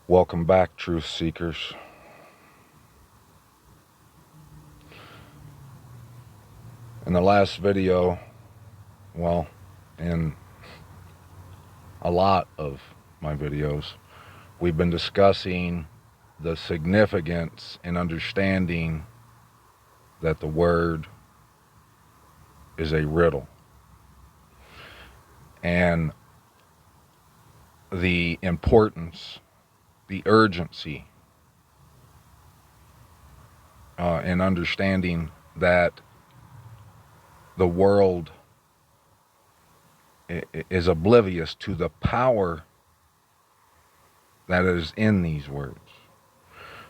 Welcome back, truth seekers. In the last video, well, in a lot of my videos, we've been discussing the significance and understanding that the word is a riddle, and the importance, the urgency in understanding that the world is oblivious to the power that is in these words.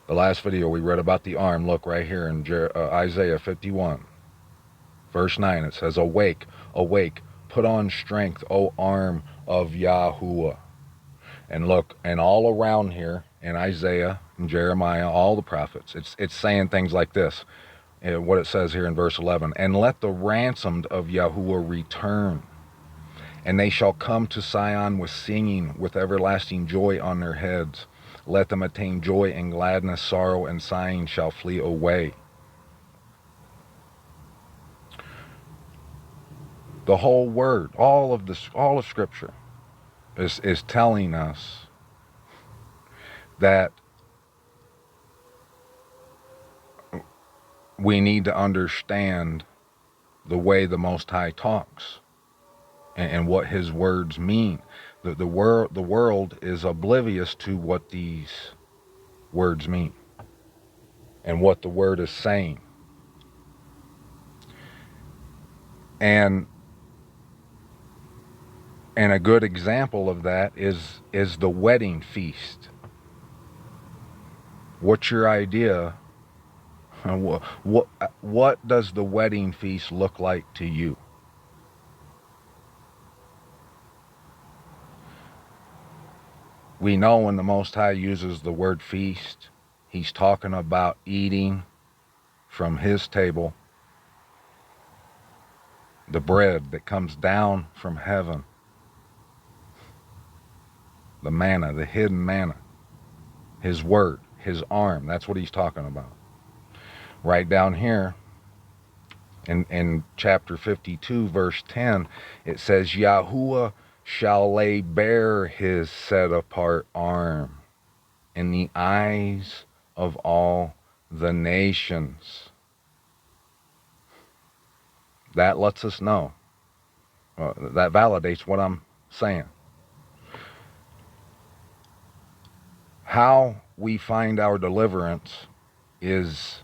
The last video we read about the arm. Look right here in Isaiah 51, verse 9. It says, "Awake, awake, put on strength, O arm of Yahuwah." And look, and all around here in Isaiah and Jeremiah, all the prophets, it's saying things like this. What it says here in verse 11, "And let the ransomed of Yahuwah return, and they shall come to Sion with singing, with everlasting joy on their heads. Let them attain joy and gladness, sorrow and sighing shall flee away." The whole word, all of Scripture is telling us that we need to understand the way the Most High talks and what His words mean. The world is oblivious to what these words mean and what the word is saying. And a good example of that is the wedding feast. What's your idea? What does the wedding feast look like to you? We know when the Most High uses the word feast, He's talking about eating from His table the bread that comes down from heaven, the manna, the hidden manna, His word, His arm. That's what He's talking about. Right down here in chapter 52, verse 10, it says, "Yahuwah shall lay bare His set-apart arm in the eyes of all the nations." That lets us know. That validates what I'm saying. How we find our deliverance is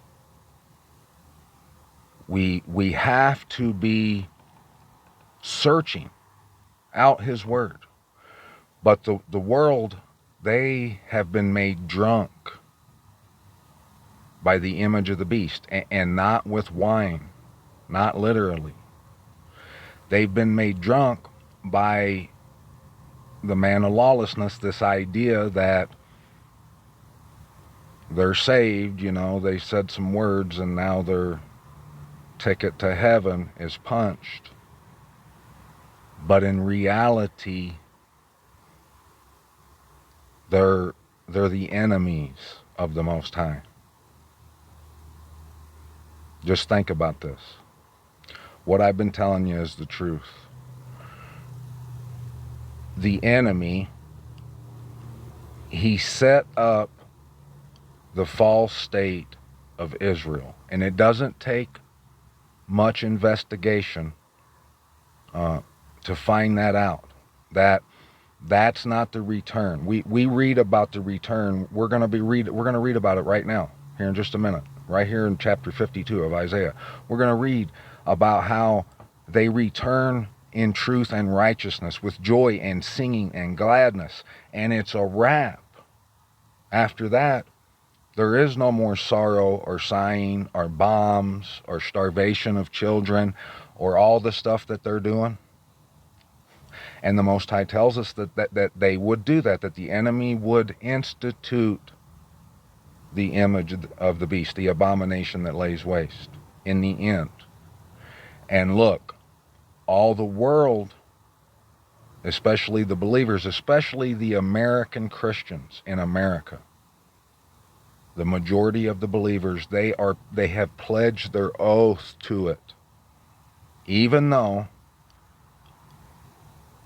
we have to be searching out His word. But the world, they have been made drunk by the image of the beast, and not with wine, not literally. They've been made drunk by the man of lawlessness, this idea that they're saved, they said some words and now their ticket to heaven is punched. But in reality, they're the enemies of the Most High. Just think about this. What I've been telling you is the truth. The enemy, he set up the false state of Israel. And it doesn't take much investigation to find that out. That's not the return. We read about the return. We're going to read about it right now, here in just a minute. Right here in chapter 52 of Isaiah. We're going to read about how they return in truth and righteousness with joy and singing and gladness. And it's a wrap. After that, there is no more sorrow or sighing or bombs or starvation of children or all the stuff that they're doing. And the Most High tells us that they would do that the enemy would institute the image of the beast, the abomination that lays waste in the end. And look, all the world especially the believers, especially the American Christians in America. The majority of the believers, they have pledged their oath to it, even though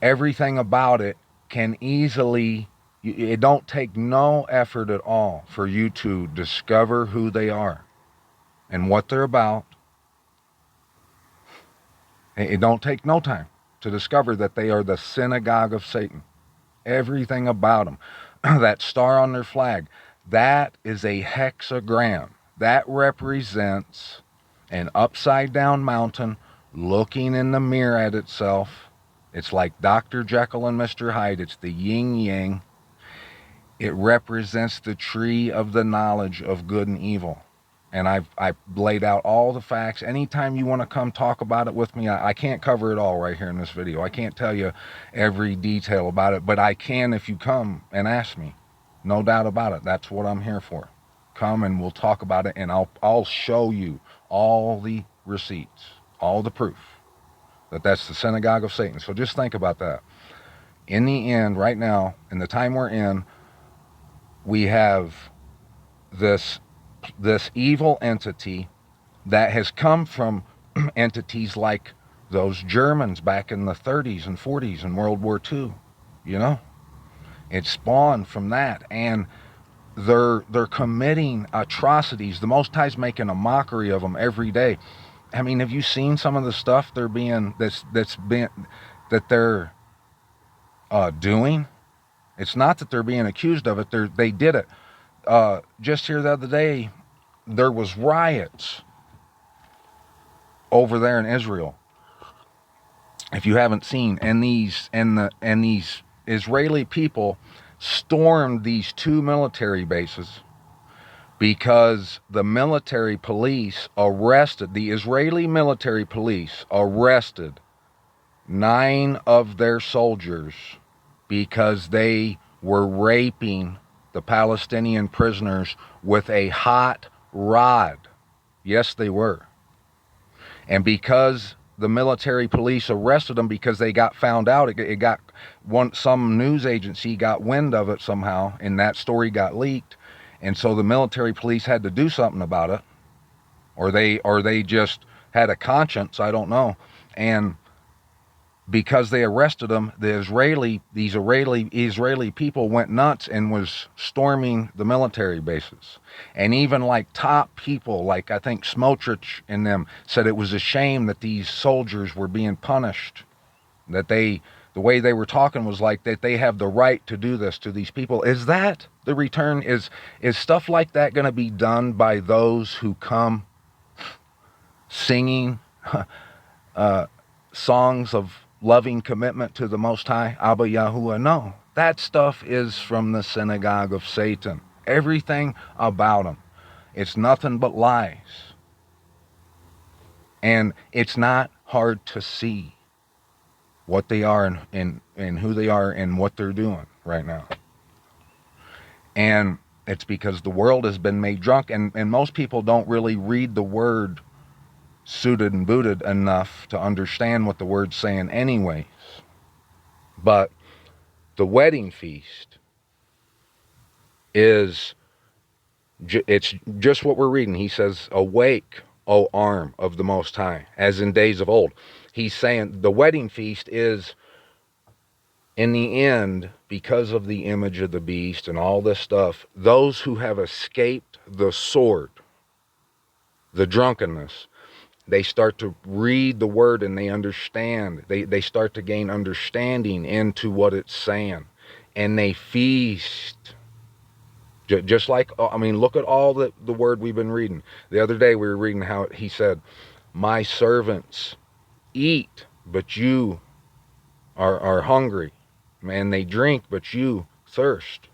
everything about it can easily, it don't take no effort at all for you to discover who they are and what they're about. It don't take no time to discover that they are the synagogue of Satan. Everything about them. That star on their flag, that is a hexagram. That represents an upside down mountain looking in the mirror at itself. It's like Dr. Jekyll and Mr. Hyde. It's the yin yang. It represents the tree of the knowledge of good and evil. And I've laid out all the facts. Anytime you want to come talk about it with me, I can't cover it all right here in this video. I can't tell you every detail about it, but I can if you come and ask me. No doubt about it. That's what I'm here for. Come and we'll talk about it, and I'll show you all the receipts, all the proof that that's the synagogue of Satan. So just think about that. In the end, right now, in the time we're in, we have this evil entity that has come from entities like those Germans back in the 30s and 40s in World War II. You know, it spawned from that, and they're committing atrocities. The Most High's making a mockery of them every day. I mean, have you seen some of the stuff they're doing? It's not that they're being accused of it. They did it. Just here the other day, there was riots over there in Israel. If you haven't seen, and these Israeli people stormed these 2 military bases because the Israeli military police arrested 9 of their soldiers because they were raping the Palestinian prisoners with a hot rod. Yes, they were. And because the military police arrested them, because they got found out, some news agency got wind of it somehow, and that story got leaked, and so the military police had to do something about it, or they just had a conscience, I don't know. And because they arrested them, these Israeli people went nuts and was storming the military bases. And even like top people, like I think Smotrich and them, said it was a shame that these soldiers were being punished. That the way they were talking was like that they have the right to do this to these people. Is that the return? Is stuff like that going to be done by those who come singing songs of loving commitment to the Most High, Abba Yahuwah? No, that stuff is from the synagogue of Satan. Everything about them, it's nothing but lies. And it's not hard to see what they are and who they are and what they're doing right now. And it's because the world has been made drunk, and most people don't really read the word suited and booted enough to understand what the word's saying anyways. But the wedding feast it's just what we're reading. He says, "Awake, O arm of the Most High, as in days of old." He's saying the wedding feast is, in the end, because of the image of the beast and all this stuff, those who have escaped the sword, the drunkenness, they start to read the word and they understand. They start to gain understanding into what it's saying. And they feast. Just like, I mean, look at all the word we've been reading. The other day we were reading how he said, "My servants eat, but you are hungry. And they drink, but you thirst."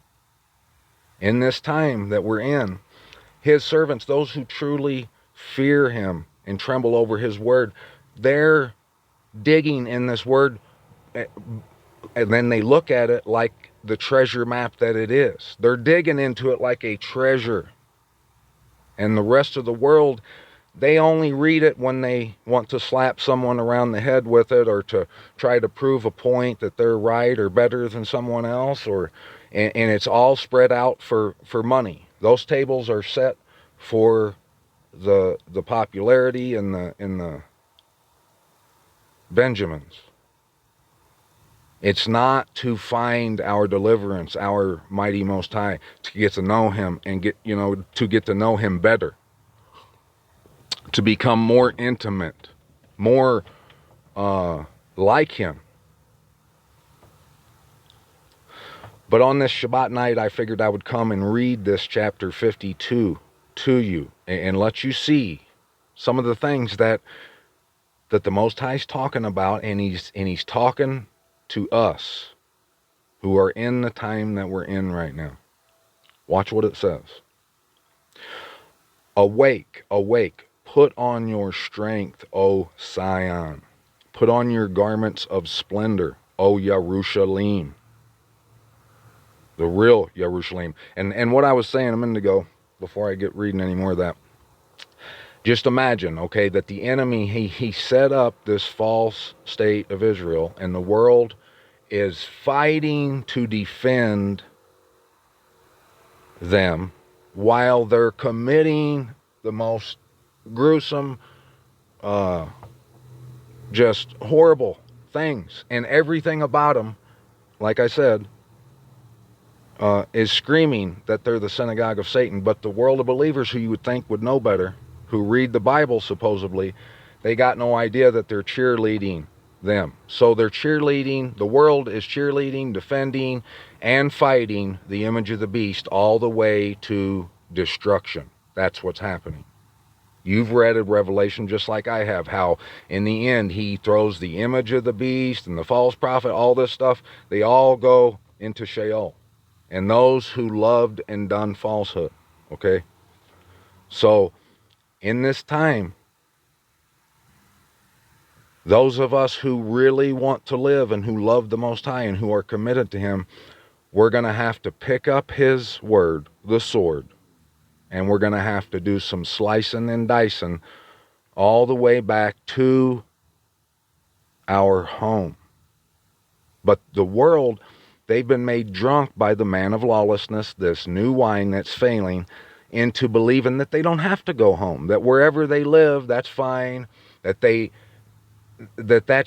In this time that we're in, his servants, those who truly fear him and tremble over his word, they're digging in this word, and then they look at it like the treasure map that it is. They're digging into it like a treasure. And the rest of the world, they only read it when they want to slap someone around the head with it, or to try to prove a point that they're right or better than someone else, and it's all spread out for money. Those tables are set for the popularity and the Benjamins. It's not to find our deliverance, our mighty Most High, to get to know Him and to get to know Him better, to become more intimate, more like Him. But on this Shabbat night, I figured I would come and read this chapter 52 to you and let you see some of the things that the Most High is talking about, and he's talking to us who are in the time that we're in right now. Watch what it says. Awake, awake, put on your strength, O Sion. Put on your garments of splendor, O Yerushalayim. The real Yerushalayim. And what I was saying a minute ago, before I get reading any more of that, just imagine, okay, that the enemy, he set up this false state of Israel, and the world is fighting to defend them while they're committing the most gruesome, just horrible things. And everything about them, like I said, is screaming that they're the synagogue of Satan. But the world of believers, who you would think would know better, who read the Bible supposedly, they got no idea that they're cheerleading them. So they're cheerleading, the world is cheerleading, defending, and fighting the image of the beast all the way to destruction. That's what's happening. You've read in Revelation just like I have, how in the end he throws the image of the beast and the false prophet, all this stuff, they all go into Sheol. And those who loved and done falsehood, okay? So in this time, those of us who really want to live and who love the Most High and who are committed to Him, we're going to have to pick up His word, the sword, and we're going to have to do some slicing and dicing all the way back to our home. But the world, they've been made drunk by the man of lawlessness, this new wine that's failing, into believing that they don't have to go home, that wherever they live, that's fine, that's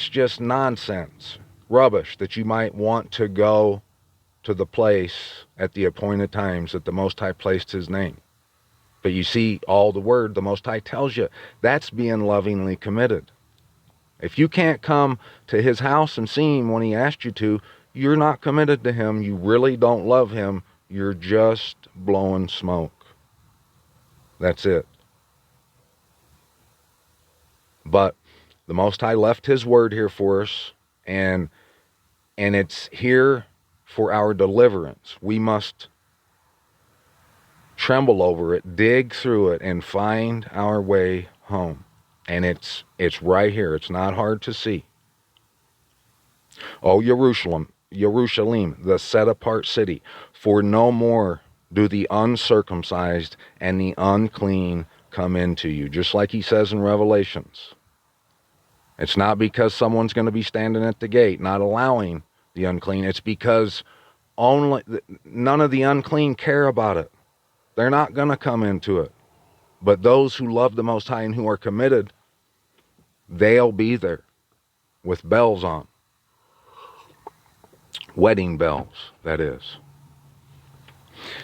just nonsense, rubbish, that you might want to go to the place at the appointed times that the Most High placed His name. But you see, all the word, the Most High tells you, that's being lovingly committed. If you can't come to His house and see Him when He asked you to, you're not committed to Him. You really don't love Him. You're just blowing smoke. That's it. But the Most High left His word here for us, and it's here for our deliverance. We must tremble over it, dig through it, and find our way home. And it's right here. It's not hard to see. O Jerusalem, the set-apart city, for no more do the uncircumcised and the unclean come into you. Just like He says in Revelations. It's not because someone's going to be standing at the gate, not allowing the unclean. It's because none of the unclean care about it. They're not going to come into it. But those who love the Most High and who are committed, they'll be there with bells on. Wedding bells, that is.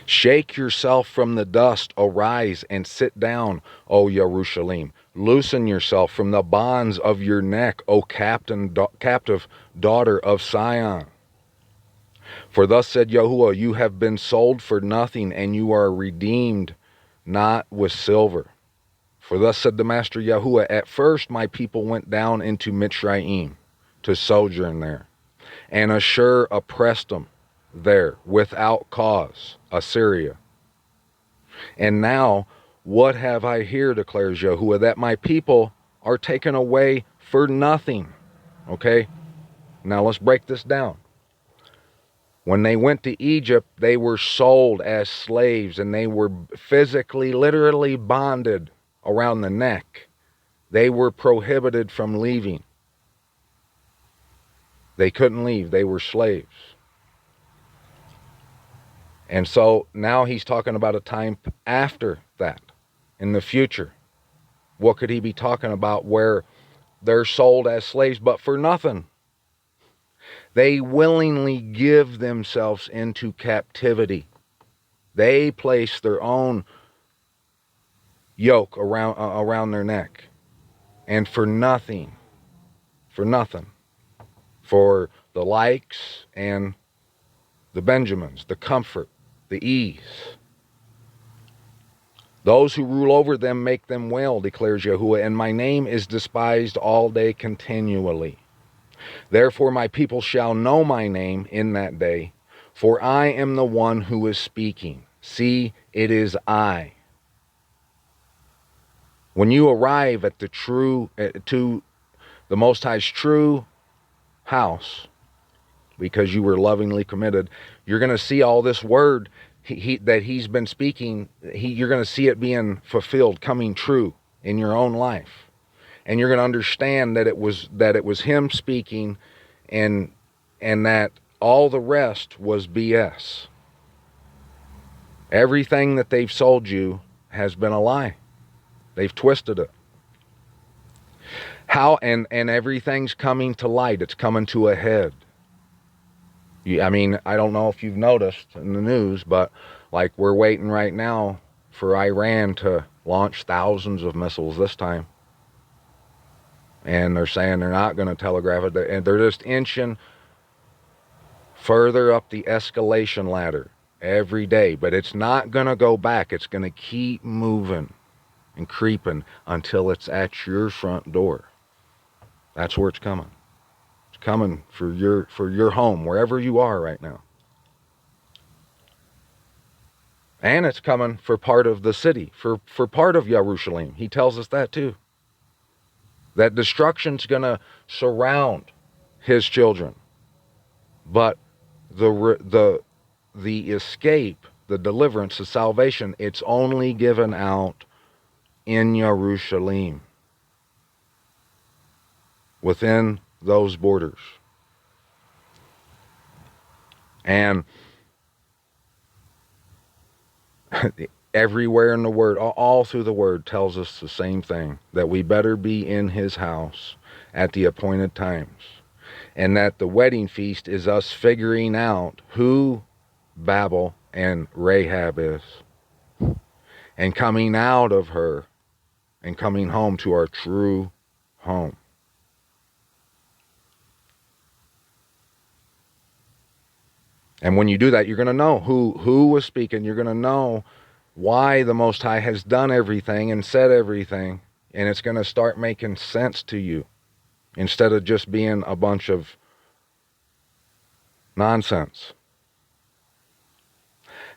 Shake yourself from the dust, arise and sit down, O Yerushalayim. Loosen yourself from the bonds of your neck, O captive daughter of Sion. For thus said Yahuwah, you have been sold for nothing, and you are redeemed not with silver. For thus said the Master Yahuwah, at first my people went down into Mitzrayim to sojourn there, and Ashur oppressed them there without cause, Assyria. And now, what have I here, declares Yahuwah, that my people are taken away for nothing. Okay? Now let's break this down. When they went to Egypt, they were sold as slaves, and they were physically, literally bonded around the neck. They were prohibited from leaving. They couldn't leave. They were slaves. And so now he's talking about a time after that, in the future. What could he be talking about where they're sold as slaves, but for nothing? They willingly give themselves into captivity. They place their own yoke around their neck. And for nothing. For nothing. For the likes and the Benjamins, the comfort, the ease. Those who rule over them make them wail, declares Yahuwah, and my name is despised all day continually. Therefore my people shall know my name in that day, for I am the one who is speaking. See, it is I. When you arrive at to the Most High's true house, because you were lovingly committed, you're going to see all this word that he's been speaking. You're going to see it being fulfilled, coming true in your own life, and you're going to understand that it was him speaking, and that all the rest was BS. Everything that they've sold you has been a lie. They've twisted it. And everything's coming to light. It's coming to a head. I mean, I don't know if you've noticed in the news, but like we're waiting right now for Iran to launch thousands of missiles this time. And they're saying they're not going to telegraph it. And they're just inching further up the escalation ladder every day. But it's not going to go back. It's going to keep moving and creeping until it's at your front door. That's where it's coming. It's coming for your home, wherever you are right now. And it's coming for part of the city, for part of Jerusalem. He tells us that too. That destruction's going to surround his children. But the escape, the deliverance, the salvation, it's only given out in Jerusalem, within those borders. And everywhere in the Word, all through the Word, tells us the same thing, that we better be in his house at the appointed times, and that the wedding feast is us figuring out who Babel and Rahab is, and coming out of her and coming home to our true home. And when you do that, you're going to know who was speaking. You're going to know why the Most High has done everything and said everything. And it's going to start making sense to you, instead of just being a bunch of nonsense.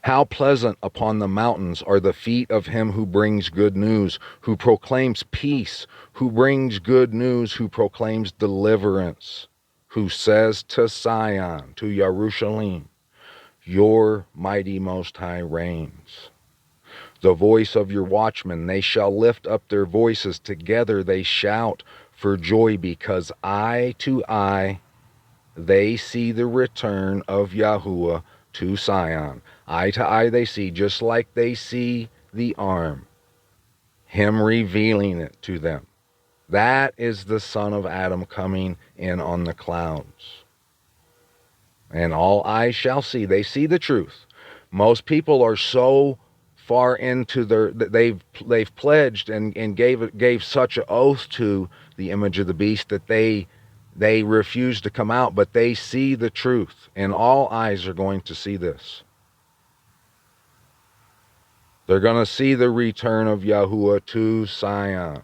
How pleasant upon the mountains are the feet of him who brings good news, who proclaims peace, who brings good news, who proclaims deliverance, who says to Sion, to Jerusalem, your mighty Most High reigns. The voice of your watchmen, they shall lift up their voices, together they shout for joy, because eye to eye they see the return of Yahuwah to Sion. Eye to eye they see, just like they see the arm, him revealing it to them. That is the Son of Adam coming in on the clouds. And all eyes shall see. They see the truth. Most people are so far into they've pledged and gave such an oath to the image of the beast that they refuse to come out, but they see the truth, and all eyes are going to see this. They're going to see the return of Yahuwah to Sion.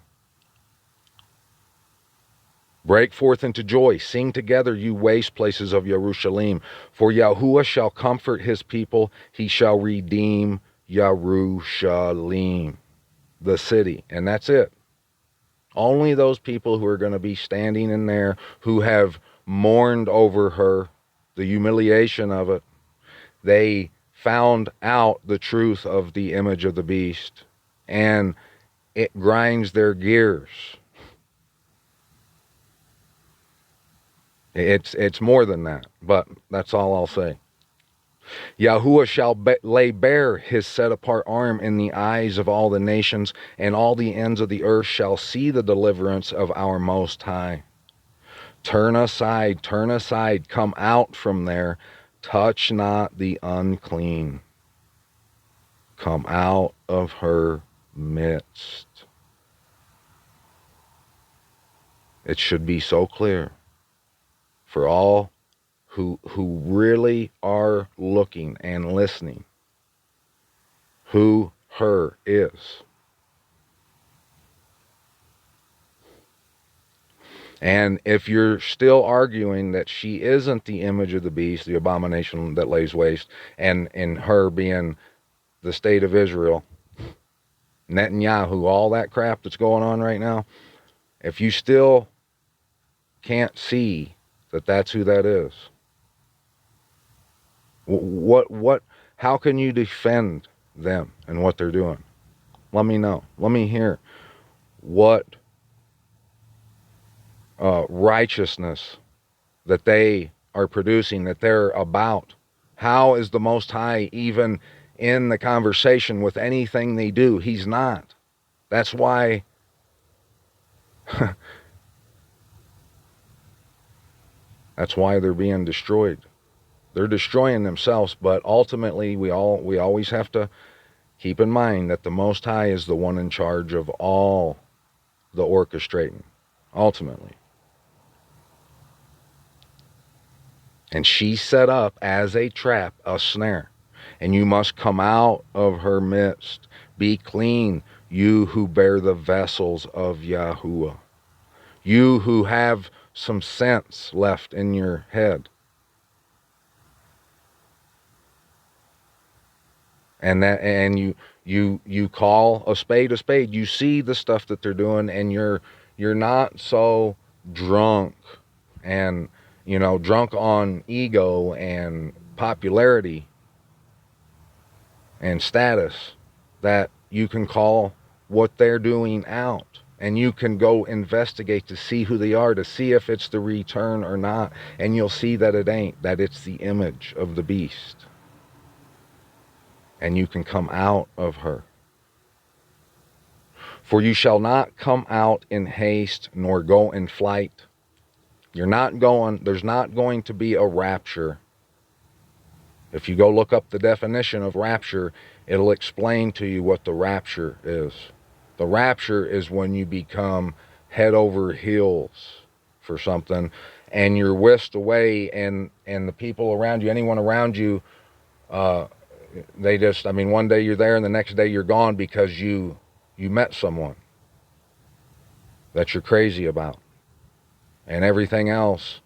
Break forth into joy. Sing together, you waste places of Jerusalem. For Yahuwah shall comfort his people. He shall redeem Jerusalem, the city. And that's it. Only those people who are going to be standing in there, who have mourned over her, the humiliation of it, they found out the truth of the image of the beast, and it grinds their gears. It's more than that, but that's all I'll say. Yahuwah shall lay bare his set-apart arm in the eyes of all the nations, and all the ends of the earth shall see the deliverance of our Most High. Turn aside, come out from there. Touch not the unclean. Come out of her midst. It should be so clear for all who really are looking and listening who her is. And if you're still arguing that she isn't the image of the beast, the abomination that lays waste, and in her being the state of Israel, Netanyahu, all that crap that's going on right now, if you still can't see that that's who that is, how can you defend them and what they're doing? Let me know. Let me hear what righteousness that they are producing, that they're about. How is the Most High even in the conversation with anything they do? He's not. That's why that's why they're being destroyed. They're destroying themselves, but ultimately we always have to keep in mind that the Most High is the one in charge of all the orchestrating, ultimately. And she set up as a trap, a snare. And you must come out of her midst. Be clean, you who bear the vessels of Yahuwah. You who have some sense left in your head. And you call a spade a spade. You see the stuff that they're doing, and you're not so drunk and drunk on ego and popularity and status that you can call what they're doing out, and you can go investigate to see who they are, to see if it's the return or not, and you'll see that it ain't, that it's the image of the beast, and you can come out of her. For you shall not come out in haste, nor go in flight. There's not going to be a rapture. If you go look up the definition of rapture, it'll explain to you what the rapture is. The rapture is when you become head over heels for something, and you're whisked away, and the people around you, anyone around you, they just, one day you're there and the next day you're gone because you met someone that you're crazy about. And everything else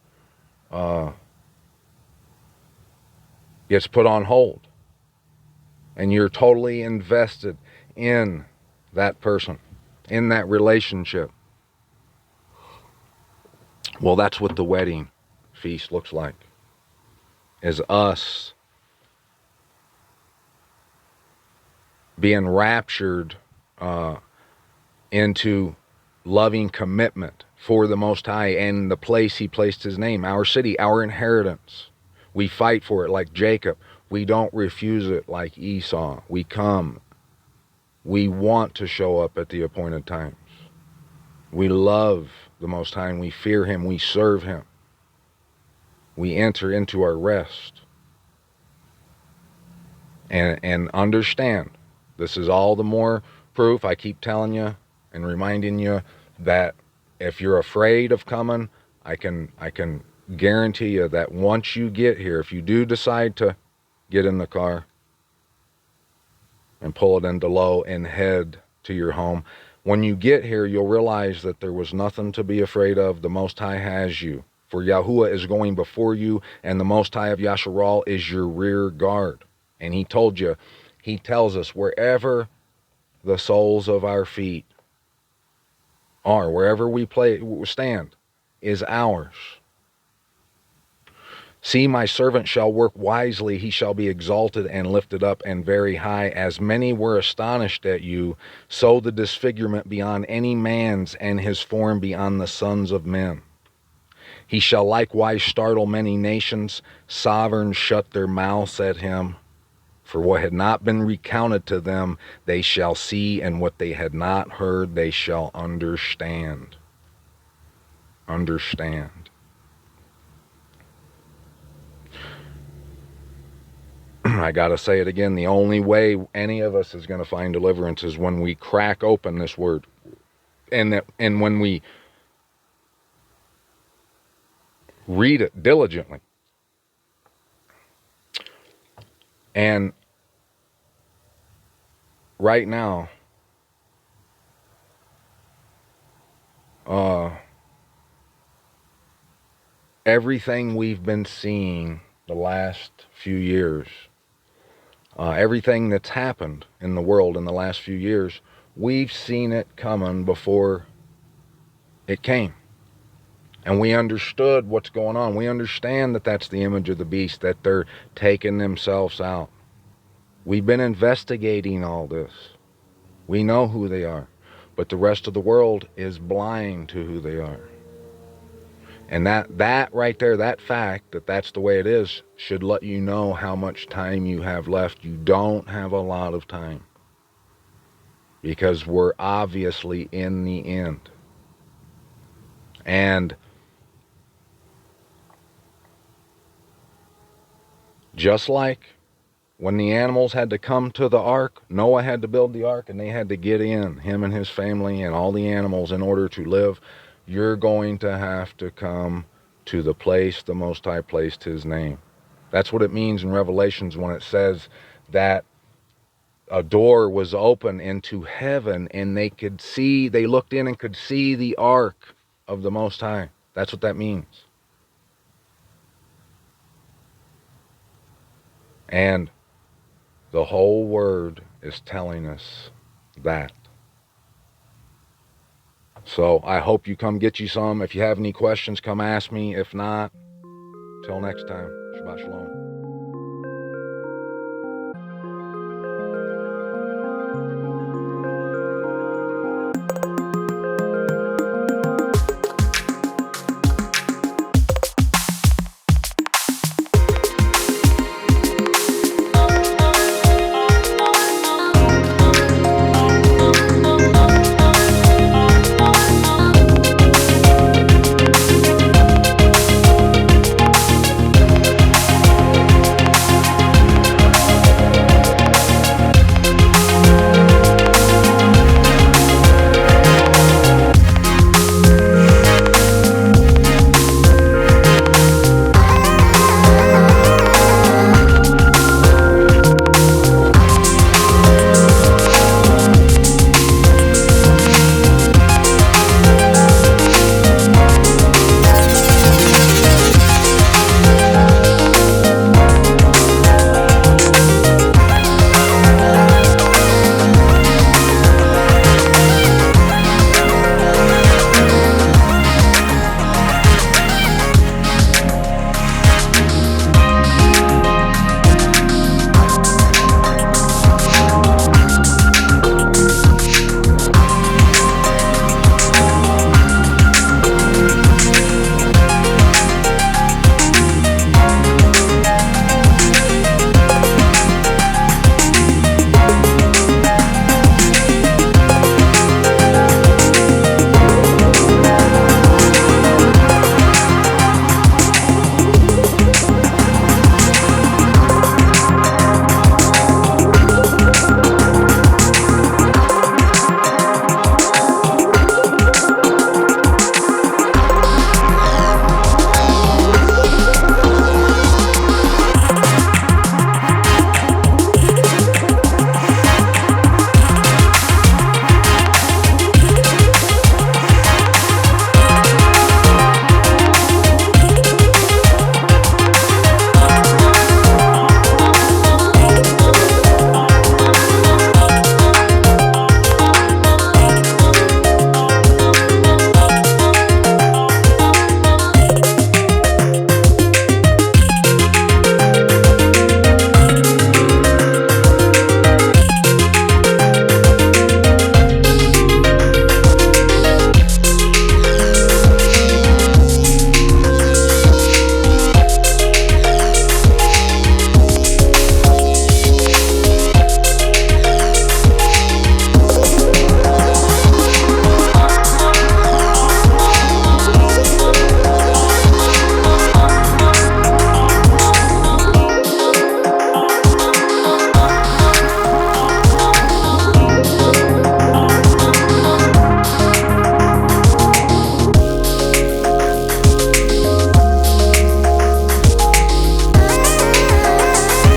gets put on hold. And you're totally invested in that person, in that relationship. Well, that's what the wedding feast looks like. Is us being raptured into loving commitment for the Most High and the place He placed His name, our city, our inheritance. We fight for it like Jacob. We don't refuse it like Esau. We come. We want to show up at the appointed times. We love the Most High and we fear Him. We serve Him. We enter into our rest. And understand, this is all the more proof. I keep telling you and reminding you that if you're afraid of coming, I can guarantee you that once you get here, if you do decide to get in the car and pull it into low and head to your home, when you get here, you'll realize that there was nothing to be afraid of. The Most High has you. For Yahuwah is going before you, and the Most High of Yasharal is your rear guard. And He tells us, wherever the soles of our feet are, wherever we stand, is ours. See, my servant shall work wisely, he shall be exalted and lifted up and very high. As many were astonished at you, so the disfigurement beyond any man's, and his form beyond the sons of men. He shall likewise startle many nations. Sovereigns shut their mouths at him. For what had not been recounted to them, they shall see, and what they had not heard, they shall understand. Understand. I gotta say it again, the only way any of us is gonna find deliverance is when we crack open this word. And when we read it diligently. And right now, everything we've been seeing the last few years, everything that's happened in the world in the last few years, we've seen it coming before it came. And we understood what's going on. We understand that that's the image of the beast, that they're taking themselves out. We've been investigating all this. We know who they are. But the rest of the world is blind to who they are. And that right there, that fact that that's the way it is, should let you know how much time you have left. You don't have a lot of time. Because we're obviously in the end. And just like when the animals had to come to the ark, Noah had to build the ark and they had to get in, him and his family and all the animals, in order to live. You're going to have to come to the place the Most High placed his name. That's what it means in Revelations when it says that a door was open into heaven and they looked in and could see the ark of the Most High. That's what that means. And the whole word is telling us that. So I hope you come get you some. If you have any questions, come ask me. If not, till next time, Shabbat Shalom.